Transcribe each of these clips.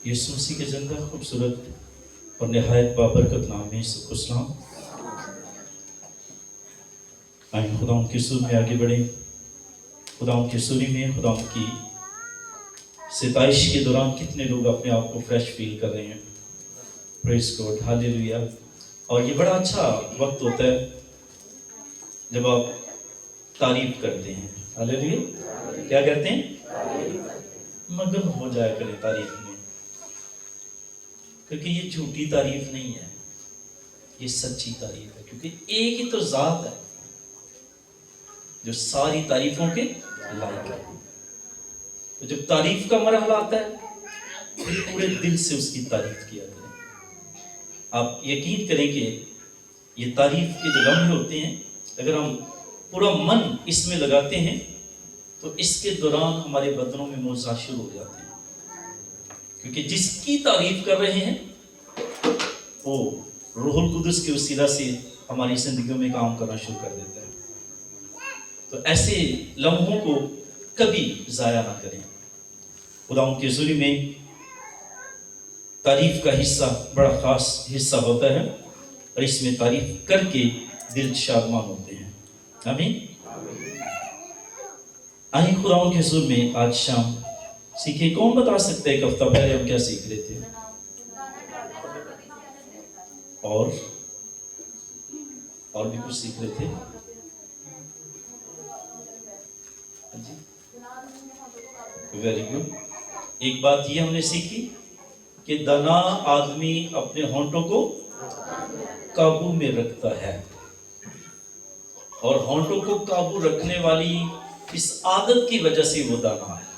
यीशु मसीह के जिंदा खूबसूरत और नहायत बाबरकत नाम में सबको सलाम। आइए खुदा की सूर में आगे बढ़े। खुदा की सूरी में खुदा की सिताइश के दौरान कितने लोग अपने आप को फ्रेश फील कर रहे हैं। Praise God, hallelujah. और ये बड़ा अच्छा वक्त होता है जब आप तारीफ करते हैं। हालेलुया। क्या करते हैं? मगन हो जाया करें तारीफ में, क्योंकि ये झूठी तारीफ नहीं है, ये सच्ची तारीफ है। क्योंकि एक ही तो जात है जो सारी तारीफों के लायक है। तो जब तारीफ का मरहला आता है फिर पूरे दिल से उसकी तारीफ किया करें। आप यकीन करें कि ये तारीफ के जो लम्हे होते हैं, अगर हम पूरा मन इसमें लगाते हैं तो इसके दौरान हमारे बदनों में मौजा शुरू हो जाते हैं। क्योंकि जिसकी तारीफ कर रहे हैं वो रूहुल कुदस के वसीला से हमारी जिंदगियों में काम करना शुरू कर देता है। तो ऐसे लम्हों को कभी जाया ना करें। खुदा के ज़ुरी में तारीफ का हिस्सा बड़ा खास हिस्सा होता है और इसमें तारीफ करके दिल शादमान होते हैं। आमीन। आइए खुदा के ज़ुरी में आज शाम सीखे। कौन बता सकते हैं कि हफ्ता पहले हम क्या सीख रहे थे? और भी कुछ सीख रहे थे? Very good. एक बात ये हमने सीखी कि दाना आदमी अपने होंठों को काबू में रखता है, और होंठों को काबू रखने वाली इस आदत की वजह से वो दाना है।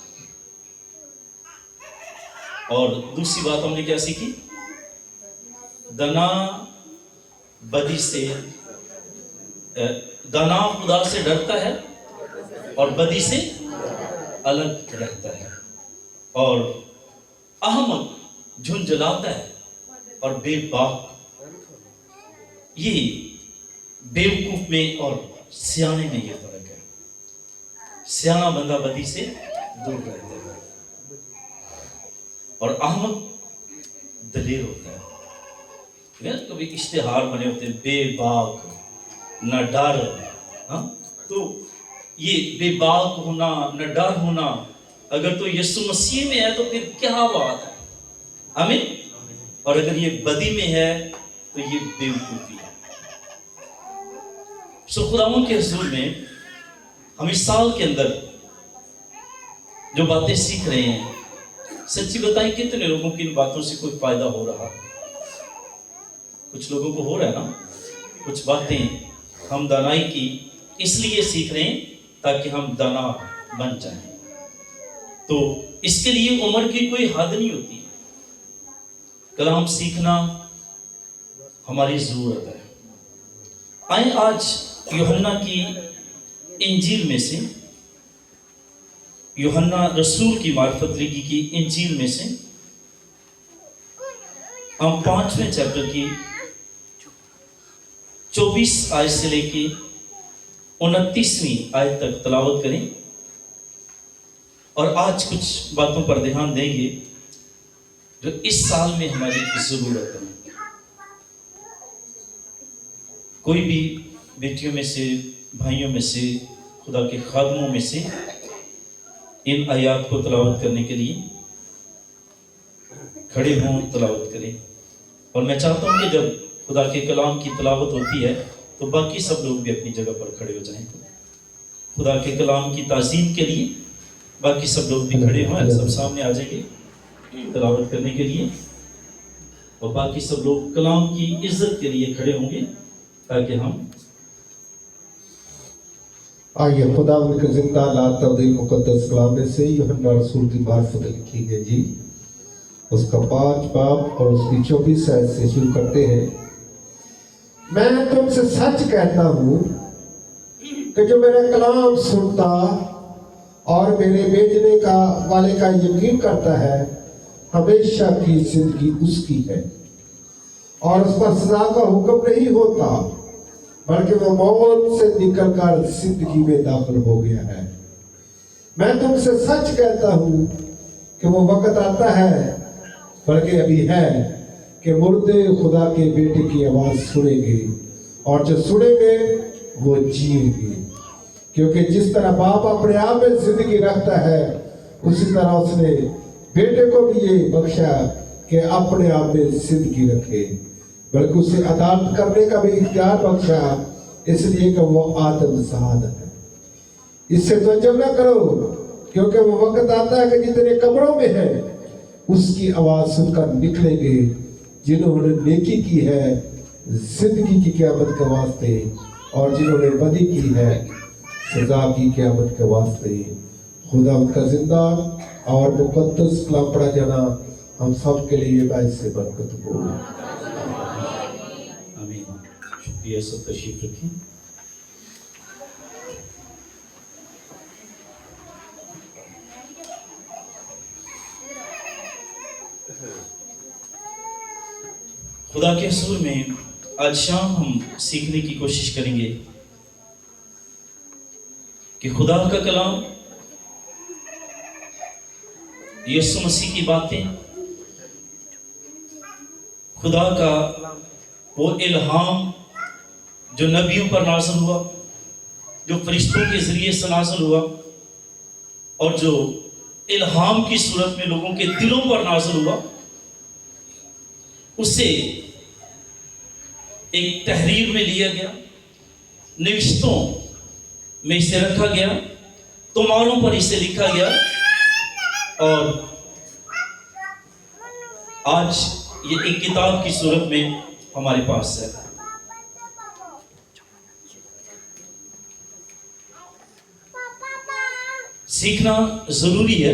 और दूसरी बात हमने क्या सीखी? दाना बदी से, दाना खुदा से डरता है और बदी से अलग रहता है, और अहमक झुंझलाता है और बेबाक, ये बेवकूफ में और सियाने में ये फर्क है। सियाना बंदा बदी से दूर रहता है और अहमक दलेर होता है। कभी इश्तिहार बने होते हैं बेबाक न डर। तो ये बेबाक होना न डर होना अगर तो यीशु मसीह में है तो फिर क्या बात है। आमीन। और अगर ये बदी में है तो ये बेवकूफी है। सो खुदावंद के हुजूर में हम इस साल के अंदर जो बातें सीख रहे हैं, सच्ची बताएं कितने लोगों की इन बातों से कोई फायदा हो रहा? कुछ लोगों को हो रहा है ना। कुछ बातें हम दानाई की इसलिए सीख रहे हैं ताकि हम दाना बन जाएं। तो इसके लिए उम्र की कोई हद नहीं होती। कलाम सीखना हमारी जरूरत है। आए आज यूहन्ना की इंजील में से, यूहन्ना रसूल की मार्फत लिखी की इंजील में से हम 5वें चैप्टर की 24 आयत से लेके 29वीं आयत तक तलावत करें और आज कुछ बातों पर ध्यान देंगे जो इस साल में हमारी जरूरत है। कोई भी बेटियों में से, भाइयों में से, खुदा के खादमों में से इन आयात को तलावत करने के लिए खड़े हों, तलावत करें। और मैं चाहता हूं कि जब खुदा के कलाम की तलावत होती है तो बाकी सब लोग भी अपनी जगह पर खड़े हो जाएं। खुदा के कलाम की ताज़ीम के लिए बाकी सब लोग भी खड़े हों, सब सामने आ जाएंगे तलावत करने के लिए, और बाकी सब लोग कलाम की इज्जत के लिए खड़े होंगे ताकि हम आइए खुदा उनके जिंदा ला तब्दील मुकद्दस कलाम में से यूहन्ना रसूल की मार्फत लिखी है जी, उसका 5 बाब और उसकी 24 आयत से शुरू करते हैं। मैं तुमसे सच कहता हूँ कि जो मेरा कलाम सुनता और मेरे भेजने का वाले का यकीन करता है हमेशा की जिंदगी उसकी है, और उस पर सजा का हुक्म नहीं होता बल्कि वो मौत से निकलकर जिंदगी में दाखिल हो गया है। मैं तुमसे सच कहता हूँ कि वो वक्त आता है बल्कि अभी है कि मुर्दे खुदा के बेटे की आवाज सुनेंगे और जो सुनेंगे वो जिएंगे। क्योंकि जिस तरह बाप अपने आप में जिंदगी रखता है, उसी तरह उसने बेटे को भी ये बख्शा कि अपने आप में जिंदगी रखे, बल्कि उसे अदालत करने का भी इख्तियार बख्शा, इसलिए कि वो आदम ज़ाद है। इससे तवज्जो न करो, क्योंकि वो वक्त आता है कि जितने कब्रों में है उसकी आवाज सुनकर निकलेंगे, जिन्होंने नेकी की है जिंदगी की क़यामत के वास्ते, और जिन्होंने बदी की है सजा की क़यामत के वास्ते। खुदा उनका जिंदा और मुकद्दस कलाम पढ़ा जाना हम सब के लिए बाइस से बरकत हो। आमीन। शुक्रिया, सब तशरीफ रखें। खुदा के हुज़ूर में आज शाम हम सीखने की कोशिश करेंगे कि खुदा का कलाम, यीशु मसीह की बातें, खुदा का वो इल्हाम जो नबियों पर नाज़िल हुआ, जो फरिश्तों के ज़रिए से नाज़िल हुआ, और जो इल्हाम की सूरत में लोगों के दिलों पर नाज़िल हुआ, उसे एक तहरीर में लिया गया, निविश्तों में इसे रखा गया, तोमारों पर इसे लिखा गया, और आज ये एक किताब की सूरत में हमारे पास है। सीखना जरूरी है।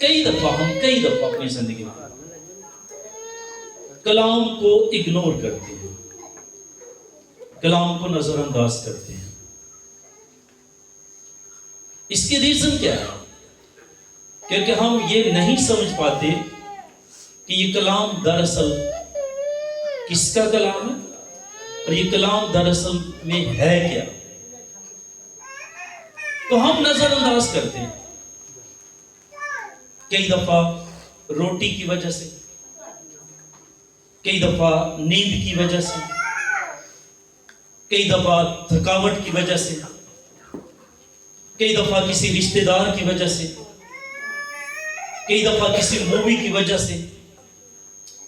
कई दफा अपनी जिंदगी में कलाम को इग्नोर करते हैं, कलाम को नजरअंदाज करते हैं। इसकी रीजन क्या है? क्योंकि हम ये नहीं समझ पाते कि ये कलाम दरअसल किसका कलाम है और ये कलाम दरअसल में है क्या। तो हम नजरअंदाज करते हैं, कई दफा रोटी की वजह से, कई दफा नींद की वजह से, कई दफा थकावट की वजह से, कई दफा किसी रिश्तेदार की वजह से, कई दफा किसी मूवी की वजह से,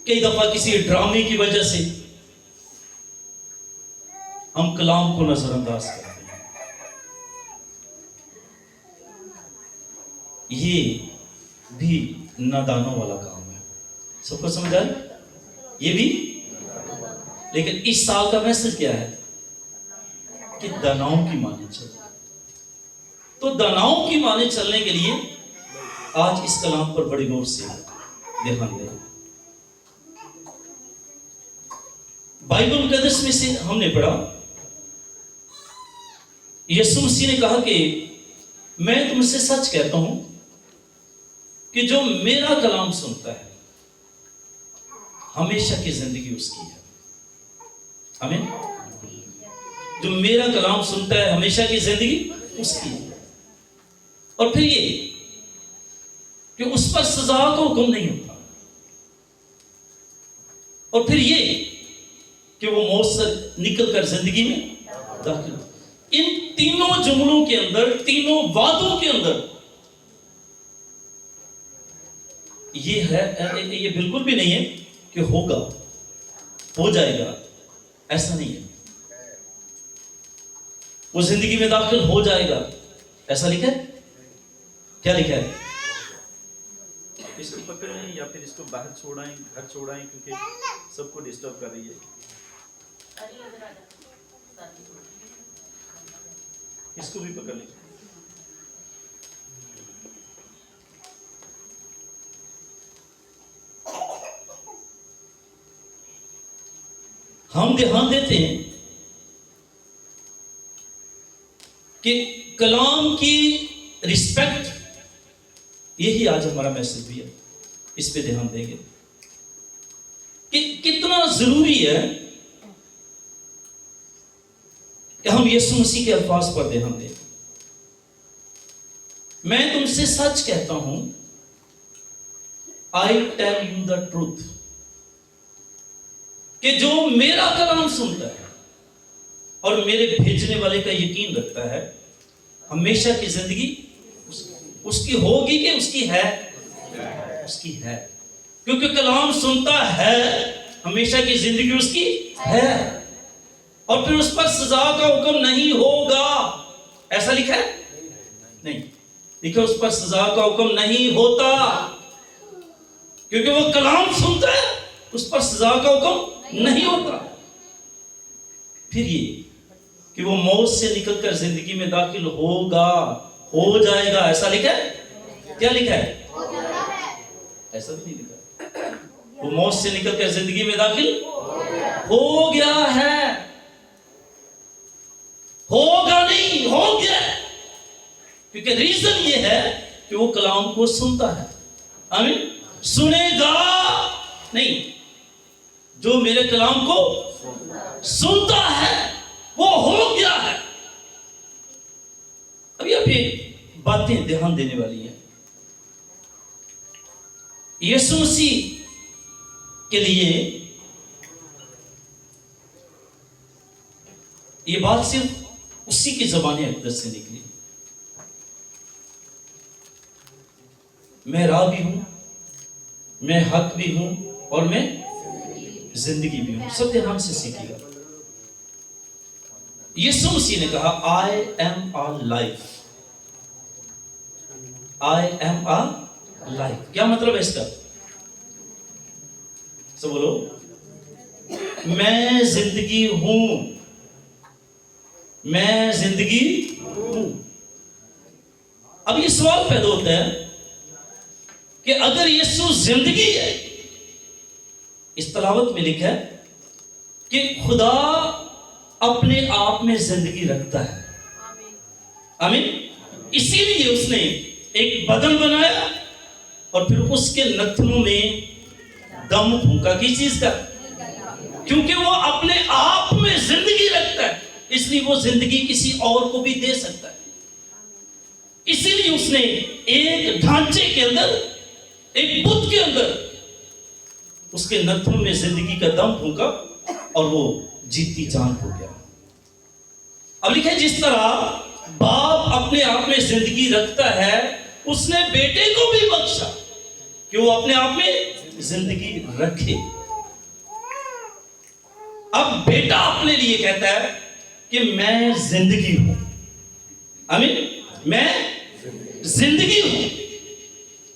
कई दफा किसी ड्रामे की वजह से हम कलाम को नजरअंदाज करते हैं। ये भी नादानों वाला काम है। सबको समझ आ रही? ये भी। लेकिन इस साल का मैसेज क्या है कि दानाओं की माने चलो। तो दानाओं की माने चलने के लिए आज इस कलाम पर बड़ी गौर से ध्यान दें। बाइबल मुकद्दस में से हमने पढ़ा, यीशु मसीह ने कहा कि मैं तुमसे सच कहता हूं कि जो मेरा कलाम सुनता है हमेशा की जिंदगी उसकी है। आमीन। जो मेरा कलाम सुनता है हमेशा की जिंदगी उसकी है। और फिर ये कि उस पर सजा का हुक्म नहीं होता, और फिर ये कि वो मौत से निकलकर जिंदगी में दाखिल हो। इन तीनों जुमलों के अंदर, तीनों वादों के अंदर ये है, ये बिल्कुल भी नहीं है कि होगा, हो जाएगा, ऐसा नहीं है। वो जिंदगी में दाखिल हो जाएगा, ऐसा लिखा है। क्या लिखा है? इसको पकड़ें या फिर इसको बाहर छोड़ाएं, घर छोड़ाएं, क्योंकि सबको डिस्टर्ब कर रही है। इसको भी पकड़ लें। हम ध्यान देते हैं कि कलाम की रिस्पेक्ट, यही आज हमारा मैसेज भी है। इस पे ध्यान देंगे कि कितना जरूरी है कि हम यीशु मसीह के अल्फाज पर ध्यान दें। मैं तुमसे सच कहता हूं, I tell you the truth, कि जो मेरा कलाम सुनता है और मेरे भेजने वाले का यकीन रखता है, हमेशा की जिंदगी उसकी होगी कि उसकी है? उसकी है, क्योंकि कलाम सुनता है, हमेशा की जिंदगी उसकी है। और फिर उस पर सजा का हुक्म नहीं होगा, ऐसा लिखा है? नहीं, देखो उस पर सजा का हुक्म नहीं होता, क्योंकि वो कलाम सुनता है, उस पर सजा का हुक्म नहीं होता। फिर ये कि वो मौत से निकलकर जिंदगी में दाखिल होगा, हो जाएगा, ऐसा लिखा है? क्या लिखा है? ऐसा भी नहीं लिखा। वो मौत से निकलकर जिंदगी में दाखिल हो गया है, होगा नहीं, हो गया। क्योंकि रीजन ये है कि वो कलाम को सुनता है। आमीन। सुनेगा नहीं, जो मेरे कलाम को सुनता है वो हो गया है। अभी अभी बातें ध्यान देने वाली है। यीशु मसीह के लिए ये बात सिर्फ उसी के ज़बान अक़दस से निकली। मैं राह भी हूं, मैं हक भी हूं और मैं जिंदगी भी हूं। सब ध्यान से सीखिएगा। यीशु मसीह ने कहा, I am a life, I am a life. क्या मतलब है इसका? सब बोलो, मैं जिंदगी हूं, मैं जिंदगी हूं। अब ये सवाल पैदा होता है कि अगर यीशु जिंदगी है, इस तलावत में लिखा है कि खुदा अपने आप में जिंदगी रखता है। आमीन। इसीलिए उसने एक बदन बनाया और फिर उसके नथनों में दम फूंका। किस चीज का? क्योंकि वो अपने आप में जिंदगी रखता है, इसलिए वो जिंदगी किसी और को भी दे सकता है। इसीलिए उसने एक ढांचे के अंदर, एक बुत के अंदर उसके नथनों में जिंदगी का दम फूंका और वो जीती जान हो गया। अब लिखा है, जिस तरह बाप अपने आप में जिंदगी रखता है, उसने बेटे को भी बख्शा कि वो अपने आप में जिंदगी रखे। अब बेटा अपने लिए कहता है कि मैं जिंदगी हूं। आमीन। मैं जिंदगी हूं।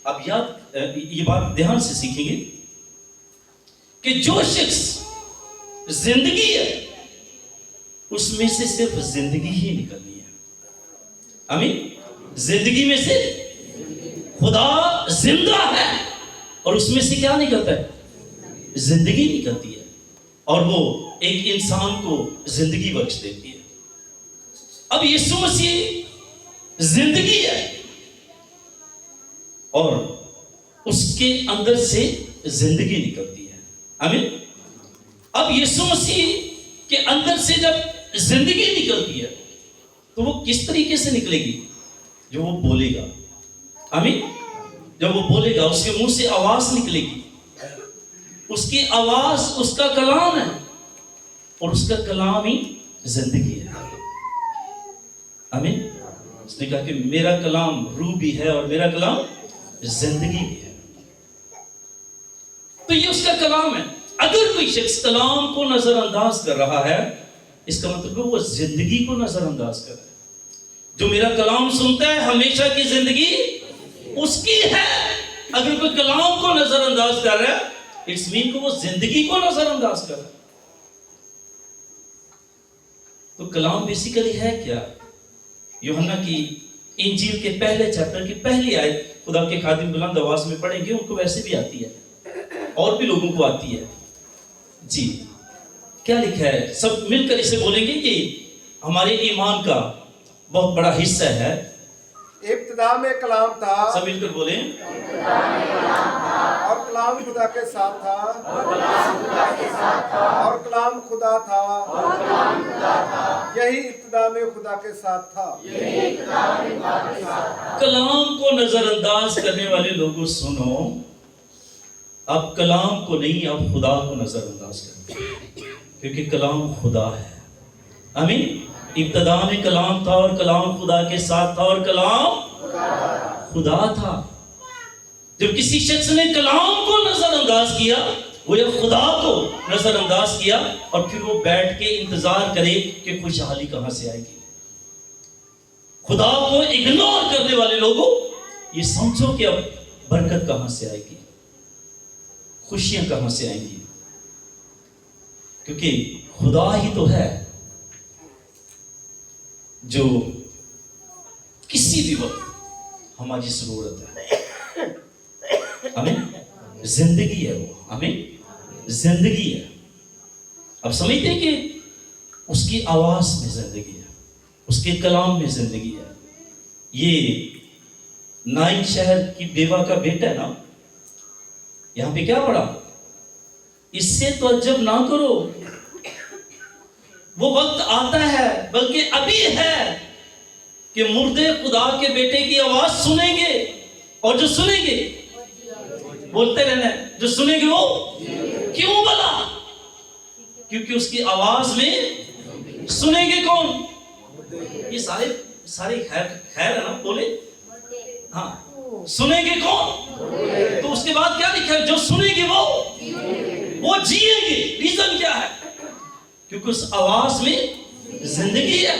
अब याद, ये बात ध्यान से सीखेंगे कि जो शख्स जिंदगी है, उसमें से सिर्फ जिंदगी ही निकलनी है। आमीन। जिंदगी में से खुदा जिंदा है और उसमें से क्या निकलता है? जिंदगी निकलती है और वो एक इंसान को जिंदगी बख्श देती है। अब यीशु मसीह जिंदगी है और उसके अंदर से जिंदगी निकलती है। आमीन। अब यीशु मसीह के अंदर से जब जिंदगी निकलती है तो वो किस तरीके से निकलेगी? जो वो बोलेगा। आमीन। जब वो बोलेगा, उसके मुंह से आवाज निकलेगी। उसकी आवाज उसका कलाम है और उसका कलाम ही जिंदगी है। आमीन। उसने कहा कि मेरा कलाम रूह भी है और मेरा कलाम जिंदगी भी है। तो ये उसका कलाम है। अगर कोई शख्स कलाम को नजरअंदाज कर रहा है, इसका मतलब वो जिंदगी को नजरअंदाज कर रहा है। जो मेरा कलाम सुनता है, हमेशा की जिंदगी उसकी है। अगर कोई कलाम को नजरअंदाज कर रहा है, इट्स मीन को वो जिंदगी को नजरअंदाज कर रहा है। तो कलाम बेसिकली है क्या? यूहन्ना की इंजील के पहले चैप्टर की पहली आयत खुदा के खादिम बुलंद आवाज में पढ़ेंगे। उनको वैसे भी आती है और भी लोगों को आती है जी। क्या लिखा है? सब मिलकर इसे बोलेंगे कि हमारे ईमान का बहुत बड़ा हिस्सा है। इब्तिदा में कलाम था सब मिलकर बोले, और कलाम खुदा के साथ था, और कलाम खुदा था, यही इब्तिदा में खुदा के साथ था। कलाम को नजरअंदाज करने वाले लोगों सुनो, अब कलाम को नहीं, अब खुदा को नजरअंदाज करो, क्योंकि कलाम खुदा है। आमीन। इब्तिदा में कलाम था और कलाम खुदा के साथ था और कलाम खुदा था। जब किसी शख्स ने कलाम को नजरअंदाज किया, वो या खुदा को नजरअंदाज किया, और फिर वो बैठ के इंतजार करे कि खुशहाली कहां से आएगी। खुदा को इग्नोर करने वाले लोगों, ये समझो कि अब बरकत कहां से आएगी, खुशियां कहां से आएंगी, क्योंकि खुदा ही तो है जो किसी भी वक्त हमारी जरूरत है। हमें जिंदगी है, वो हमें जिंदगी है। अब समझते हैं कि उसकी आवाज में जिंदगी है, उसके कलाम में जिंदगी है। ये नाइन शहर की बेवा का बेटा है ना, यहां पे क्या पढ़ा, इससे तो अजब ना करो, वो वक्त आता है, बल्कि अभी है, कि मुर्दे खुदा के बेटे की आवाज सुनेंगे, और जो सुनेंगे, बोलते रहना है, जो सुनेंगे वो क्यों बोला, क्योंकि उसकी आवाज में सुनेंगे कौन, ये सारे खैर है ना, बोले हाँ, सुनेंगे कौन, तो उसके बाद क्या लिखा है, जो सुनेंगे वो जिएंगे। रीजन क्या है, क्योंकि उस आवाज में जिंदगी है।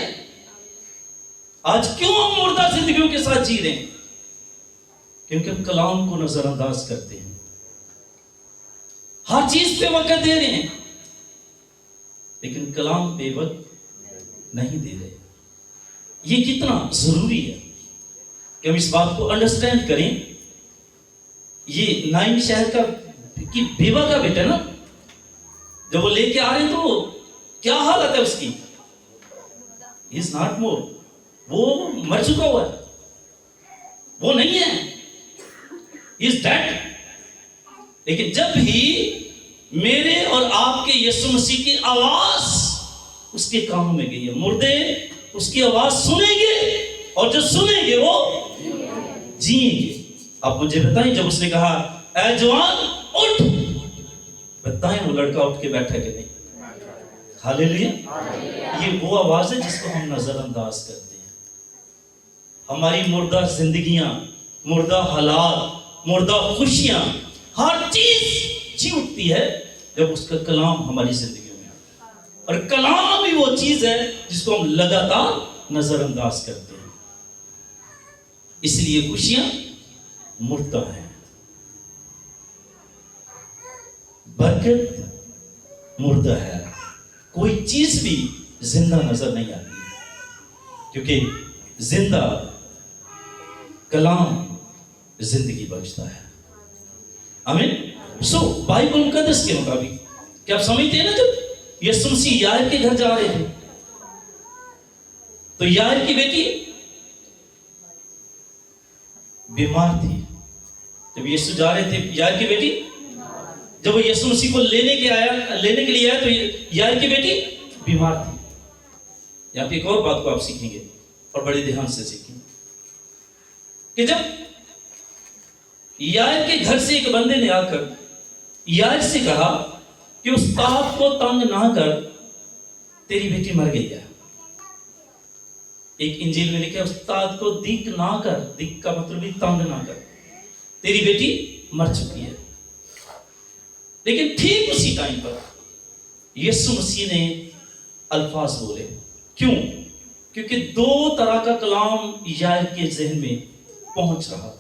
आज क्यों हम मुर्दा जिंदगियों के साथ जी रहे हैं, क्योंकि हम कलाम को नजरअंदाज करते हैं, हर चीज पे वक्त दे रहे हैं, लेकिन कलाम पे वक्त नहीं दे रहे। ये कितना जरूरी है कि हम इस बात को अंडरस्टैंड करें। ये नाइन शहर का की बेवा का बेटा ना, जब वो लेके आ रहे हैं तो क्या हालत है उसकी, इज नॉट मोर, वो मर चुका हुआ है, वो नहीं है, इज डेड। लेकिन जब भी मेरे और आपके यीशु मसीह की आवाज उसके कानों में गई है, मुर्दे उसकी आवाज सुनेंगे, और जो सुनेंगे वो जिएंगे। आप मुझे बताएं, जब उसने कहा ऐ जवान उठ, बताएं वो लड़का उठ के बैठा कि नहीं। हालेलुया। ये वो आवाज है जिसको हम नजरअंदाज करते हैं। हमारी मुर्दा जिंदगियां, मुर्दा हालात, मुर्दा खुशियां, हर चीज जी उठती है जब उसका कलाम हमारी जिंदगियों में आता है। और कलाम ही वो चीज है जिसको हम लगातार नजरअंदाज करते हैं। इसलिए खुशियां मुर्दा है, बरकत मुर्दा है, कोई चीज भी जिंदा नजर नहीं आती, क्योंकि जिंदा कलाम जिंदगी बख्शता है। आमीन। सो बाइबल मुकद्दस के मुताबिक, क्या आप समझते हैं ना, जब यीशु मसीह यार के घर जा रहे थे, तो यार की बेटी बीमार थी। जब यीशु जा रहे थे, यार की बेटी, जब वो यीशु मसीह को लेने के लिए आया, तो यार की बेटी बीमार थी। यहां पे एक और बात को आप सीखेंगे, और बड़े ध्यान से सीखेंगे, कि जब यार के घर से एक बंदे ने आकर यार से कहा कि उस्ताद को तंग ना कर, तेरी बेटी मर गई है। एक इंजील में लिखा है उस्ताद को दिक ना कर, दिक का मतलब भी तंग ना कर, तेरी बेटी मर चुकी है। लेकिन ठीक उसी टाइम पर यीशु मसीह ने अल्फाज बोले। क्यों? क्योंकि दो तरह का कलाम यार के जहन में पहुंच रहा था।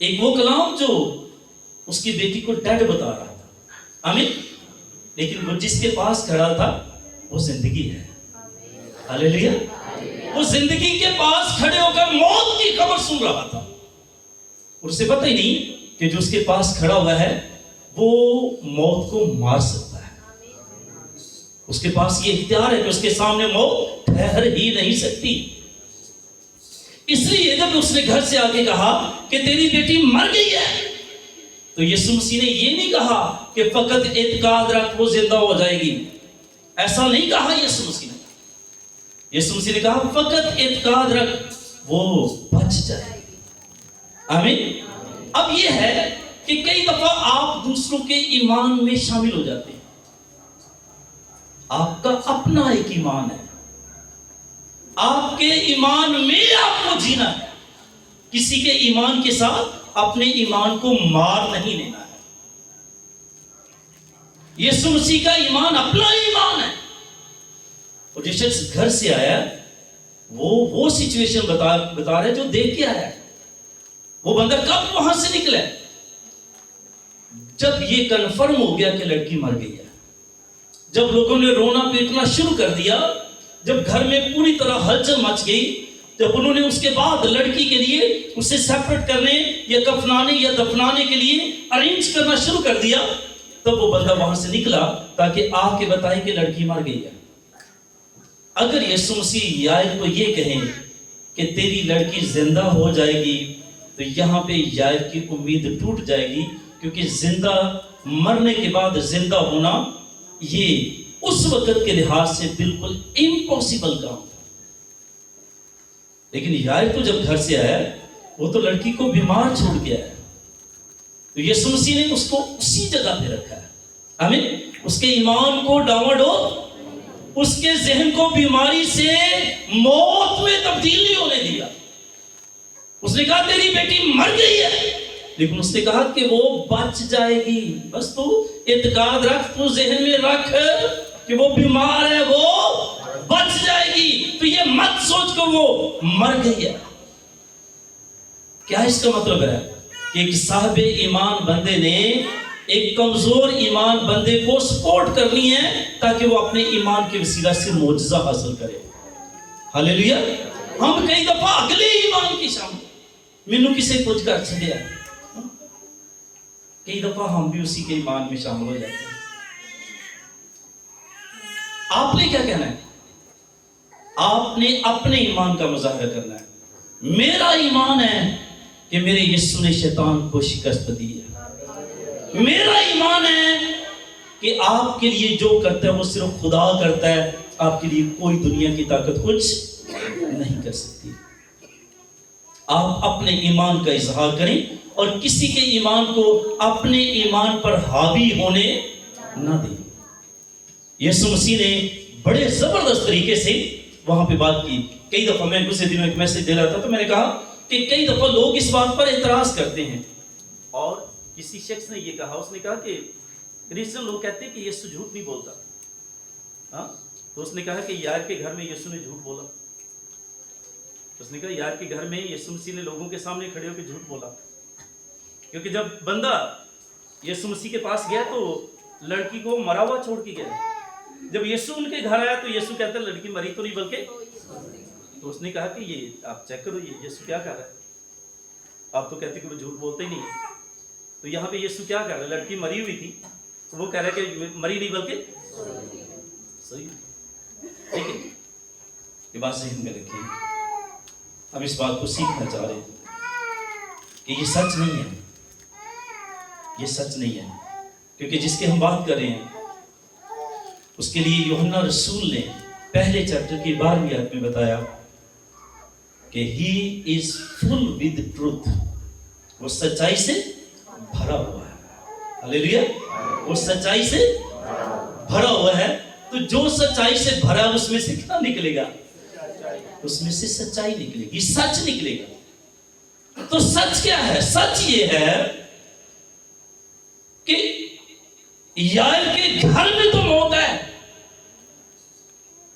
एक वो कलाम जो उसकी बेटी को डेड बता रहा था, आमीन, लेकिन वो जिसके पास खड़ा था वो जिंदगी है। हालेलुया। वो जिंदगी के पास खड़े होकर मौत की खबर सुन रहा था, उसे पता ही नहीं कि जो उसके पास खड़ा हुआ है वो मौत को मार सकता है। उसके पास ये इख्तियार है कि उसके सामने मौत ठहर ही नहीं सकती। इसलिए जब उसने घर से आके कहा कि तेरी बेटी मर गई है, तो यीशु मसीह ने ये नहीं कहा कि फकत एतकाद रख वो जिंदा हो जाएगी। ऐसा नहीं कहा यीशु मसीह ने। यीशु मसीह ने कहा फकत एतकाद रख वो बच जाएगी। आमीन। अब ये है कि कई दफा आप दूसरों के ईमान में शामिल हो जाते हैं। आपका अपना एक ईमान है, आपके ईमान में आपको जीना है। किसी के ईमान के साथ अपने ईमान को मार नहीं लेना है। यीशु मसीह का ईमान अपना ईमान है। और जिस शख्स घर से आया वो सिचुएशन बता रहा है जो देख के आया है। वो बंदा कब वहां से निकला, जब ये कन्फर्म हो गया कि लड़की मर गई है, जब लोगों ने रोना पीटना शुरू कर दिया, जब घर में पूरी तरह हलचल मच गई, जब उन्होंने उसके बाद लड़की के लिए उसे सेपरेट करने या कफनाने या दफनाने के लिए अरेंज करना शुरू कर दिया, तब वो बंदा वहां से निकला ताकि आके बताए कि लड़की मर गई है। अगर यीशु मसीह यायर को ये कहें कि तेरी लड़की जिंदा हो जाएगी, तो यहाँ पे यायर की उम्मीद टूट जाएगी, क्योंकि जिंदा मरने के बाद जिंदा होना ये उस वक्त के लिहाज से बिल्कुल इम्पॉसिबल काम था। लेकिन यायर तो जब घर से आया, वो तो लड़की को बीमार छोड़ के आया, तो यीशु मसीह ने उसको उसी जगह पे रखा है। आमीन। उसके ईमान को डावाडोल, उसके जहन को बीमारी से मौत में तब्दील नहीं होने दिया। उसने कहा तेरी बेटी मर गई है, लेकिन उसने कहा कि वो बच जाएगी। बस तू इत्काद रख, तू जहन में रख कि वो बीमार है, वो बच जाएगी। तो ये मत सोच कि वो मर गई है। क्या इसका मतलब है कि एक साहिब ईमान बंदे ने एक कमजोर ईमान बंदे को सपोर्ट करनी है ताकि वो अपने ईमान के वसीला से मोजज़ा हासिल करे। हालेलुया। हम कई दफा अगले ईमान की शाम मैनू किसे कुछ कर छड़िया, कई दफा हम भी उसी के ईमान में शामिल हो जाते हैं। आपने क्या कहना है? आपने अपने ईमान का मुजाहरा करना है। मेरा ईमान है कि मेरे यीशु ने शैतान को शिकस्त दी है। मेरा ईमान है कि आपके लिए जो करता है वो सिर्फ खुदा करता है। आपके लिए कोई दुनिया की ताकत कुछ नहीं कर सकती। आप अपने ईमान का इजहार करें और किसी के ईमान को अपने ईमान पर हावी होने ना दें। यीशु मसीह ने बड़े जबरदस्त तरीके से वहां पे बात की। कई दफा मैं दूसरे दिनों एक मैसेज दे रहा था, तो मैंने कहा कि कई दफा लोग इस बात पर एतराज करते हैं। और किसी शख्स ने ये कहा, उसने कहा कि क्रिश्चियन लोग कहते हैं कि यीशु झूठ नहीं बोलता। हाँ, तो उसने कहा कि यार के घर में यीशु ने झूठ बोला। उसने कहा यार के घर में यीशु मसीह ने लोगों के सामने खड़े होकर झूठ बोला, क्योंकि जब बंदा यीशु मसीह के पास गया तो लड़की को मरा हुआ छोड़ के गया। जब यीशु उनके घर आया तो यीशु कहता है लड़की मरी तो नहीं बल्कि। तो उसने कहा कि ये आप चेक करो, ये यीशु क्या कर रहा है। आप तो कहते कि वो झूठ बोलते ही नहीं। तो यहाँ पे यीशु क्या कर रहा है? लड़की मरी हुई थी तो वो कह रहा है कि मरी नहीं बल्कि सही। ठीक है, ये बात सही में रखिए। हम इस बात को सीखना चाह रहे हैं कि ये सच नहीं है, ये सच नहीं है, क्योंकि जिसके हम बात कर रहे हैं उसके लिए यूहन्ना रसूल ने पहले चैप्टर की 12वीं आयत में बताया कि he is full with truth. वो सच्चाई से भरा हुआ है। हालेलुया। वो सच्चाई से भरा हुआ है। तो जो सच्चाई से भरा है उसमें से क्या निकलेगा? उसमें से सच्चाई निकलेगी, सच निकलेगा। तो सच क्या है? सच ये है कि यार के घर में तो मौत है,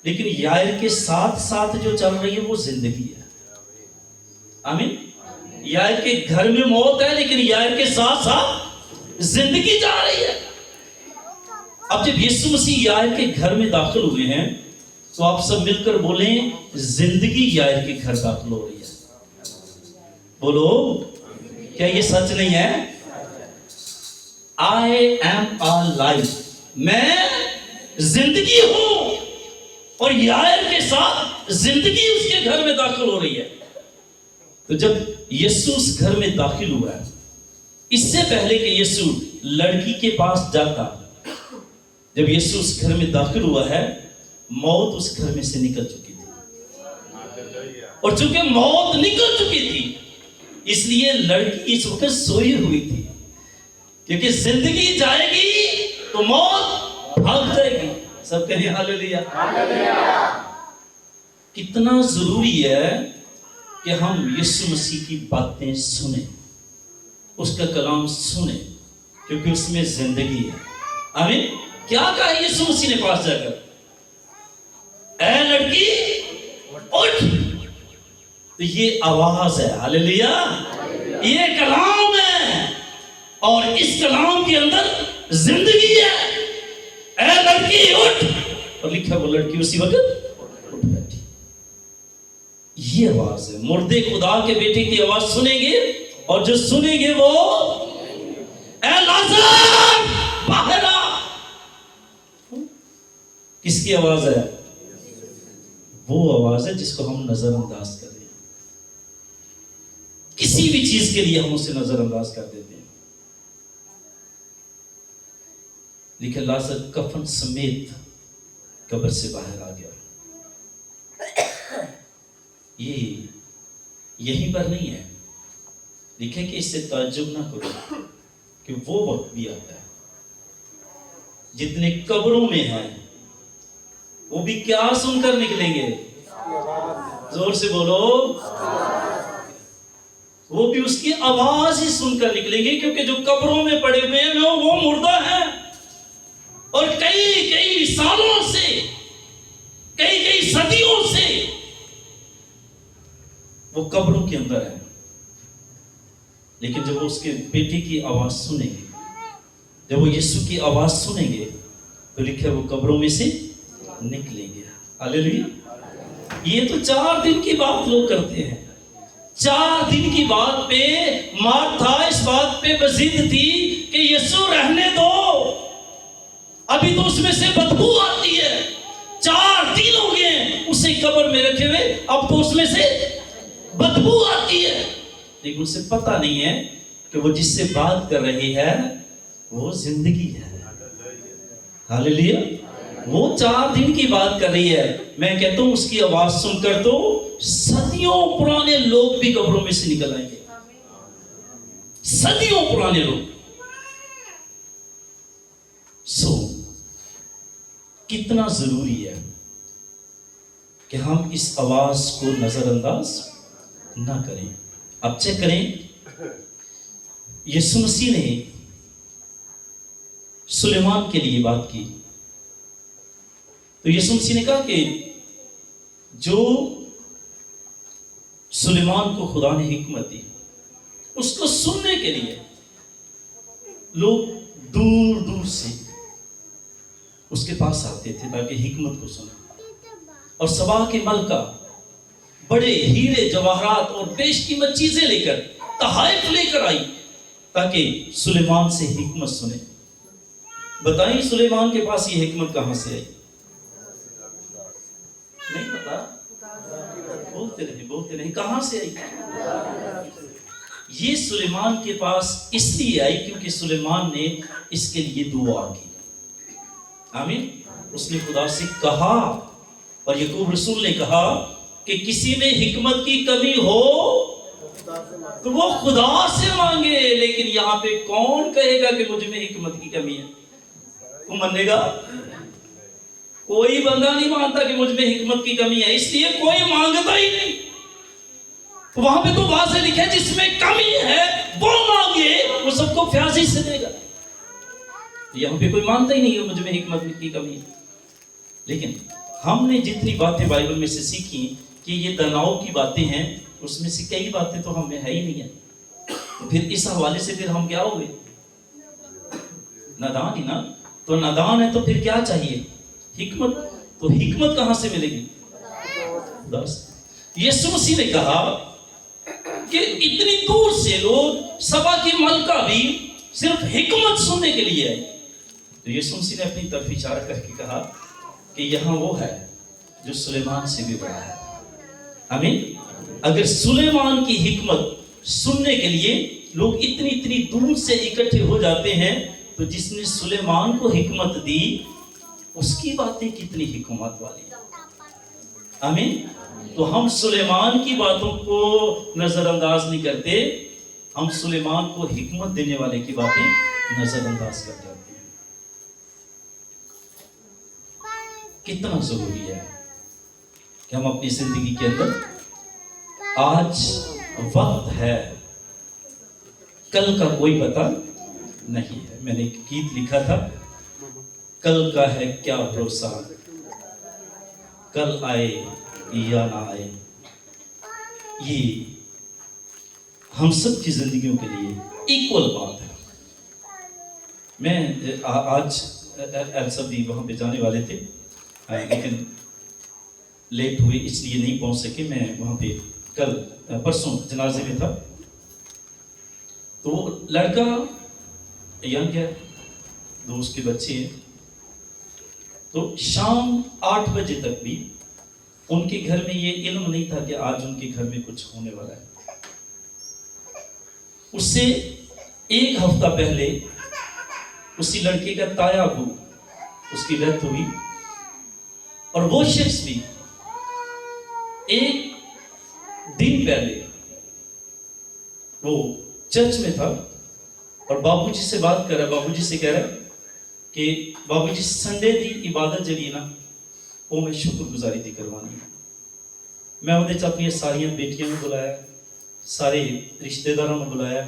लेकिन यार के साथ साथ जो चल रही है वो जिंदगी है। आमीन। यार के घर में मौत है, लेकिन यार के साथ साथ जिंदगी जा रही है। अब जब यीशु मसीह यार के घर में दाखिल हुए हैं तो आप सब मिलकर बोलें, जिंदगी यार के घर दाखिल हो रही है। बोलो, क्या ये सच नहीं है? आई एम अ लाइफ, मैं जिंदगी हूं और यार के साथ जिंदगी उसके घर में दाखिल हो रही है। तो जब यीशु उस घर में दाखिल हुआ है, इससे पहले कि यीशु लड़की के पास जाता, जब यीशु उस घर में दाखिल हुआ है, मौत उस घर में से निकल चुकी थी। और चूंकि मौत निकल चुकी थी, इसलिए लड़की इस वक्त सोई हुई थी, क्योंकि जिंदगी जाएगी तो मौत भाग जाएगी। सब कहिए हालेलुया। कितना जरूरी है कि हम यीशु मसीह की बातें सुने, उसका कलाम सुने, क्योंकि उसमें जिंदगी है। आमीन। क्या कहा यीशु मसीह ने पास जाकर, ऐ लड़की उठ। तो ये आवाज है, हालेलुया, ये कलाम है, और इस कलाम के अंदर जिंदगी है। ऐ लड़की उठ, और लिखा वो लड़की उसी वक्त उठ बैठी। ये आवाज है, मुर्दे खुदा के बेटे की आवाज सुनेंगे, और जो सुनेंगे वो, ऐ लाजर बाहर आ। किसकी आवाज है? वो आवाज है जिसको हम नजरअंदाज कर रहे हैं। किसी भी चीज के लिए हम उसे नजरअंदाज कर देते हैं। लिखा लाजर कफन समेत कब्र से बाहर आ गया। ये यहीं पर नहीं है, लिखे कि इससे ताज्जुब ना करो कि वो वक्त भी आता है जितने कब्रों में हैं वो भी क्या सुनकर निकलेंगे? जोर से बोलो। वो भी उसकी आवाज ही सुनकर निकलेंगे, क्योंकि जो कब्रों में पड़े हुए हैं वो मुर्दा है, और कई कई सालों से, कई कई सदियों से वो कब्रों के अंदर है। लेकिन जब वो उसके बेटे की आवाज सुनेंगे, जब वो यीशु की आवाज सुनेंगे, तो लिखा वो कब्रों में से निकलेंगे। हालेलुया। ये तो 4 दिन की बात लोग करते हैं। 4 दिन की बात पे मार्था इस बात पे बजिद थी कि यीशु रहने दो, अभी तो उसमें से बदबू आती है। 4 दिन हो गए उसे कब्र में रखे हुए, अब तो उसमें से बदबू आती है। लेकिन उसे पता नहीं है कि वो जिससे बात कर रही है वो जिंदगी है। हालेलुया। वो 4 दिन की बात कर रही है। मैं कहता हूं उसकी आवाज सुनकर तो सदियों पुराने लोग भी कब्रों में से निकल आएंगे। सदियों पुराने लोग। कितना जरूरी है कि हम इस आवाज को नजरअंदाज ना करें। अब चेक करें, यीशु मसीह ने सुलेमान के लिए बात की, तो यीशु मसीह ने कहा कि जो सुलेमान को खुदा ने हिकमत दी, उसको सुनने के लिए लोग दूर दूर से उसके पास आते थे ताकि हिकमत को सुने। और सबा के मलका बड़े हीरे जवाहरात और बेशकीमत चीजें लेकर, तहाइफ लेकर आई ताकि सुलेमान से हिकमत सुने। बताइए सुलेमान के पास ये हिकमत कहां से आई? नहीं पता? बोलते नहीं, कहां से आई? ये सुलेमान के पास इसलिए आई क्योंकि सुलेमान ने इसके लिए दुआ की। आमीन। उसने खुदा से कहा, और याकूब रसूल ने कहा कि किसी में हिकमत की कमी हो तो वो खुदा से मांगे। लेकिन यहां पे कौन कहेगा कि मुझ में हिकमत की कमी है? वो मानेगा? कोई बंदा नहीं मानता कि मुझ में हिकमत की कमी है, इसलिए कोई मांगता ही नहीं। तो वहां पे तो वाज़ेह लिखा है जिसमें कमी है वो मांगे, वो सबको फ्याजी से देगा। यहां पे कोई मानता ही नहीं है मुझ में हिकमत की कमी है। लेकिन हमने जितनी बातें बाइबल में से सीखी कि ये तनाव की बातें हैं, उसमें से कई बातें तो हमें है ही नहीं है। तो फिर इस हवाले से फिर हम क्या हो गए? नादान ही ना। तो नादान है तो फिर क्या चाहिए? हिकमत। तो हिकमत कहां से मिलेगी? यीशु मसीह ने कहा कि इतनी दूर से लोग सबा की मलका भी सिर्फ हिकमत सुनने के लिए आए। तो यीशु मसीह ने अपनी तरफ इशारा करके कहा कि यहां वो है जो सुलेमान से भी बड़ा है। आमीन। अगर सुलेमान की हिकमत सुनने के लिए लोग इतनी इतनी दूर से इकट्ठे हो जाते हैं, तो जिसने सुलेमान को हिकमत दी उसकी बातें कितनी हिकमत वाली है। आमीन। तो हम सुलेमान की बातों को नजरअंदाज नहीं करते, हम सुलेमान को हिकमत देने वाले की बातें नजरअंदाज कर जाते हैं। कितना जरूरी है कि हम अपनी जिंदगी के अंदर, आज वक्त है, कल का कोई पता नहीं है। मैंने एक गीत लिखा था, कल का है क्या भरोसा, कल आए या ना आए। ये हम सब की जिंदगियों के लिए इक्वल बात है। मैं आज एलसबी वहां पे जाने वाले थे, लेकिन लेट हुए इसलिए नहीं पहुंच सके। मैं वहां पे कल परसों जनाजे में था। तो लड़का यंग है, 2 उसके बच्चे हैं। तो शाम 8 बजे तक भी उनके घर में ये इल्म नहीं था कि आज उनके घर में कुछ होने वाला है। उससे 1 हफ्ता पहले उसी लड़के का ताया अबू, उसकी डेथ हुई, और वो शख्स भी 1 दिन पहले वो चर्च में था और बाबूजी से बात कर रहा, बाबूजी से कह रहा कि बाबूजी संडे की इबादत जड़ी ना वो मैं शुक्रगुजारी दी करवानी। मैं ਉਹਦੇ ਚ अपनी सारिया बेटियां ਨੂੰ बुलाया, सारे रिश्तेदारों ਨੂੰ बुलाया,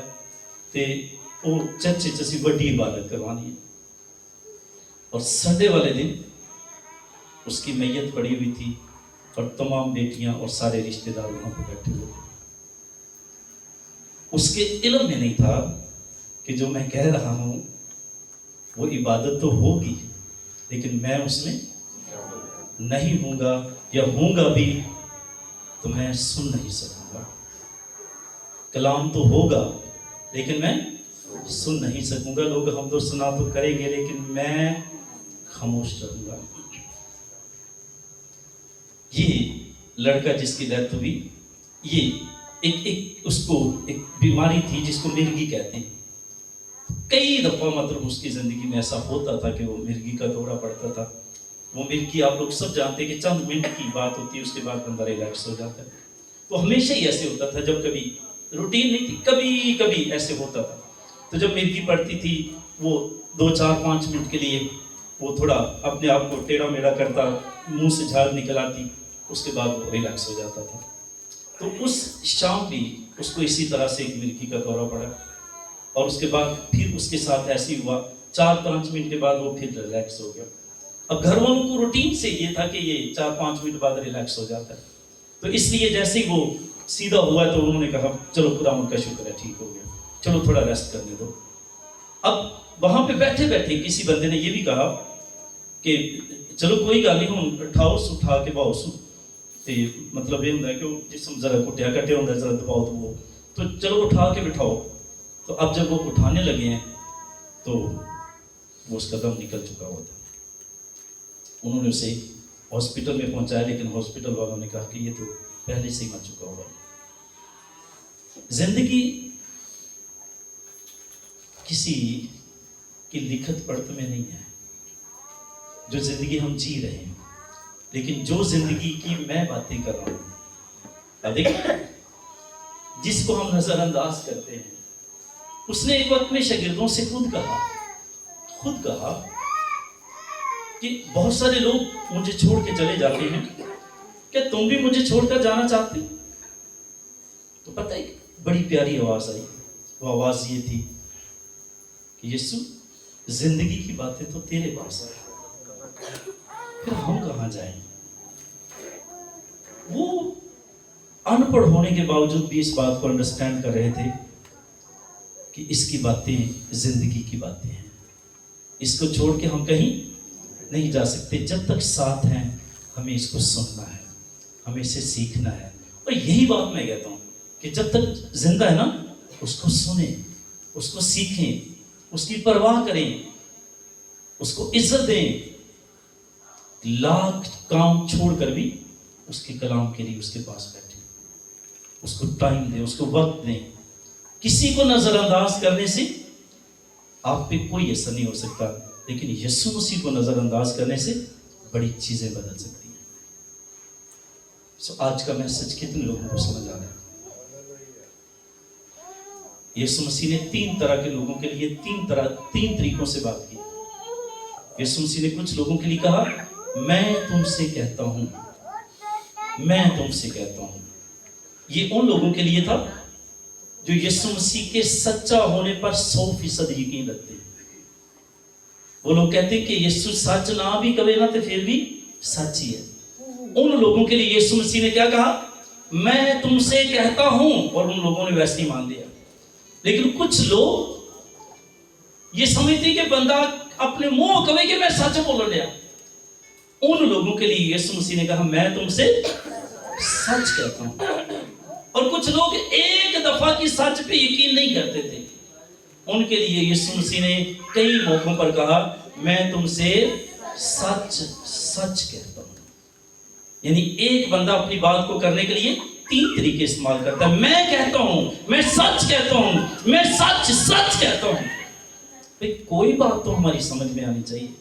ਤੇ ਉਹ चर्च ਚ ਅਸੀਂ ਵੱਡੀ इबादत करवानी है। और संडे वाले दिन उसकी मैयत पड़ी हुई थी और तमाम बेटियां और सारे रिश्तेदार वहां पर बैठे हुए थे। उसके इल्म में नहीं था कि जो मैं कह रहा हूं वो इबादत तो होगी, लेकिन मैं उसमें नहीं हूंगा, या हूंगा भी तो मैं सुन नहीं सकूंगा। कलाम तो होगा लेकिन मैं सुन नहीं सकूंगा। लोग हम तो सुना तो करेंगे लेकिन मैं खामोश रहूंगा। ये लड़का जिसकी डेथ हुई, ये एक उसको एक बीमारी थी जिसको मिर्गी कहते हैं। कई दफा मतलब उसकी जिंदगी में ऐसा होता था कि वो मिर्गी का दौरा पड़ता था। वो मिर्गी आप लोग सब जानते हैं कि चंद मिनट की बात होती है, उसके बाद बंदा रिलैक्स हो जाता है। तो हमेशा ही ऐसे होता था, जब कभी रूटीन नहीं थी, कभी कभी ऐसे होता था। तो जब मिर्गी पड़ती थी वो 2-4-5 मिनट के लिए वो थोड़ा अपने आप को टेढ़ा मेढ़ा करता, मुंह से झाग निकल आती, उसके बाद वो रिलैक्स हो जाता था। तो उस शाम भी उसको इसी तरह से एक मिर्गी का दौरा पड़ा, और उसके बाद फिर उसके साथ ऐसे ही हुआ। 4-5 मिनट के बाद वो फिर रिलैक्स हो गया। अब घर वालों को रूटीन से ये था कि ये 4-5 मिनट बाद रिलैक्स हो जाता है, तो इसलिए जैसे ही वो सीधा हुआ तो उन्होंने कहा चलो खुदावंद का शुक्र है ठीक हो गया, चलो थोड़ा रेस्ट करने दो। अब वहां पे बैठे बैठे किसी बंदे ने ये भी कहा कि चलो कोई गल नहीं, हम उठाओ उठा के बाओ सु, मतलब ये होंगे कि जिसम जरा कुटिया कटे होंगे जरा दबाओ तो वो, तो चलो उठा के बिठाओ। तो अब जब वो उठाने लगे हैं तो वो उसका दम निकल चुका हुआ था। उन्होंने उसे हॉस्पिटल में पहुंचाया, लेकिन हॉस्पिटल वालों ने कहा कि ये तो पहले से ही मर चुका हुआ है। जिंदगी किसी की लिखत पढ़त में नहीं है, जो जिंदगी हम जी रहे हैं, लेकिन जो जिंदगी की मैं बातें कर रहा हूं, देखिए जिसको हम नजरअंदाज करते हैं, उसने एक वक्त में शागिर्दों से खुद कहा कि बहुत सारे लोग मुझे छोड़ के चले जाते हैं, क्या तुम भी मुझे छोड़कर जाना चाहते? तो पता है बड़ी प्यारी आवाज आई। वो आवाज ये थी कि यीशु जिंदगी की बातें तो तेरे पास है, फिर हम कहां जाएं? वो अनपढ़ होने के बावजूद भी इस बात को अंडरस्टैंड कर रहे थे कि इसकी बातें जिंदगी की बातें हैं, इसको छोड़ के हम कहीं नहीं जा सकते। जब तक साथ हैं हमें इसको सुनना है, हमें इसे सीखना है। और यही बात मैं कहता हूं कि जब तक जिंदा है ना, उसको सुने, उसको सीखें, उसकी परवाह करें, उसको इज्जत दें, लाख काम छोड़कर भी उसके कलाम के लिए उसके पास बैठे। उसको टाइम दें, उसको वक्त दें। किसी को नजरअंदाज करने से आप पे कोई असर नहीं हो सकता, लेकिन यीशु मसीह को नजरअंदाज करने से बड़ी चीजें बदल सकती हैं। आज का मैसेज कितने लोगों को समझ आ रहा है? यीशु मसीह ने 3 तरह के लोगों के लिए 3 तरीकों से बात की। यीशु मसीह ने कुछ लोगों के लिए कहा, मैं तुमसे कहता हूं, मैं तुमसे कहता हूं। ये उन लोगों के लिए था जो यीशु मसीह के सच्चा होने पर 100% यकीन रखते हैं। वो लोग कहते हैं कि यीशु सच ना भी कहे ना तो फिर भी सच ही है। उन लोगों के लिए यीशु मसीह ने क्या कहा, मैं तुमसे कहता हूं, और उन लोगों ने वैसे ही मान लिया। लेकिन कुछ लोग ये समझते कि बंदा अपने मुंह कहे कि मैं सच बोल रहा, उन लोगों के लिए यीशु मसीह ने कहा, मैं तुमसे सच कहता हूं। और कुछ लोग एक दफा की सच पे यकीन नहीं करते थे, उनके लिए यीशु मसीह ने कई मौकों पर कहा, मैं तुमसे सच सच कहता हूं। यानी एक बंदा अपनी बात को करने के लिए 3 तरीके इस्तेमाल करता है। मैं कहता हूं, मैं सच कहता हूं, मैं सच सच कहता हूं। भाई कोई बात तो हमारी समझ में आनी चाहिए।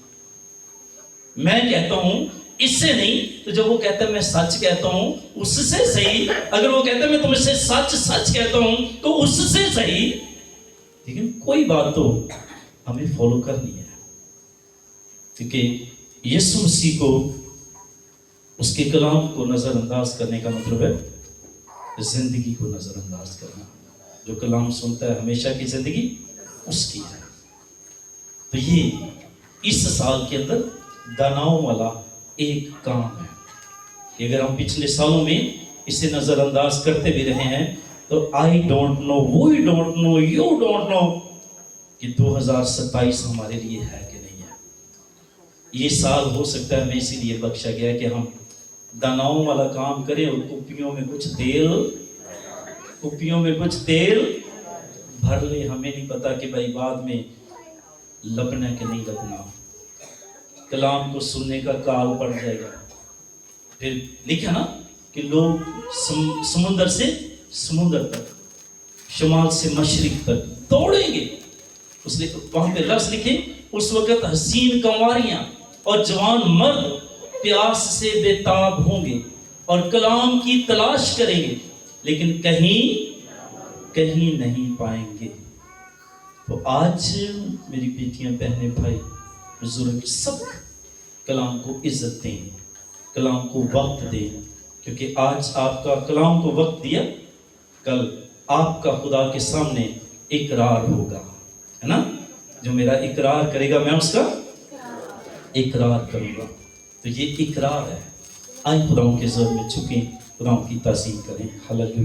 मैं कहता हूं इससे नहीं, तो जब वो कहता है मैं सच कहता हूं उससे सही। अगर वो कहता है मैं तुमसे सच सच कहता हूं तो उससे सही, लेकिन कोई बात तो हमें फॉलो करनी है, क्योंकि यीशु मसीह को, उसके कलाम को नजरअंदाज करने का मतलब है जिंदगी को नजरअंदाज करना। जो कलाम सुनता है हमेशा की जिंदगी उसकी है। तो ये इस साल के अंदर दानाओं वाला एक काम है कि अगर हम पिछले सालों में इसे नजरअंदाज करते भी रहे हैं तो I don't know, we don't know, you don't know कि 2027 हमारे लिए है कि नहीं है। ये साल हो सकता है हमें इसीलिए बख्शा गया कि हम दानाओं वाला काम करें और कुप्पियों में कुछ तेल भर ले। हमें नहीं पता कि भाई बाद में लबना कि नहीं लबना, कलाम को सुनने का काल पड़ जाएगा। फिर लिखा ना कि लोग समुंदर से समुंदर तक, शुमाल से मशरिक तक दौड़ेंगे। उसने वहां पे लफ्ज लिखे, उस वक्त हसीन कंवारियां और जवान मर्द प्यास से बेताब होंगे और कलाम की तलाश करेंगे, लेकिन कहीं नहीं पाएंगे। तो आज मेरी बेटियां, बहनें, भाई, बुजुर्ग सब कलाम को इज्जत दें, कलाम को वक्त दें, क्योंकि आज आपका कलाम को वक्त दिया, कल आपका खुदा के सामने इकरार होगा, है ना। जो मेरा इकरार करेगा मैं उसका इकरार करूंगा। तो ये इकरार है। आइए खुदाओं के ज़ोर में झुकें, खुदाओं की ताज़ीम करें। हालेलुया।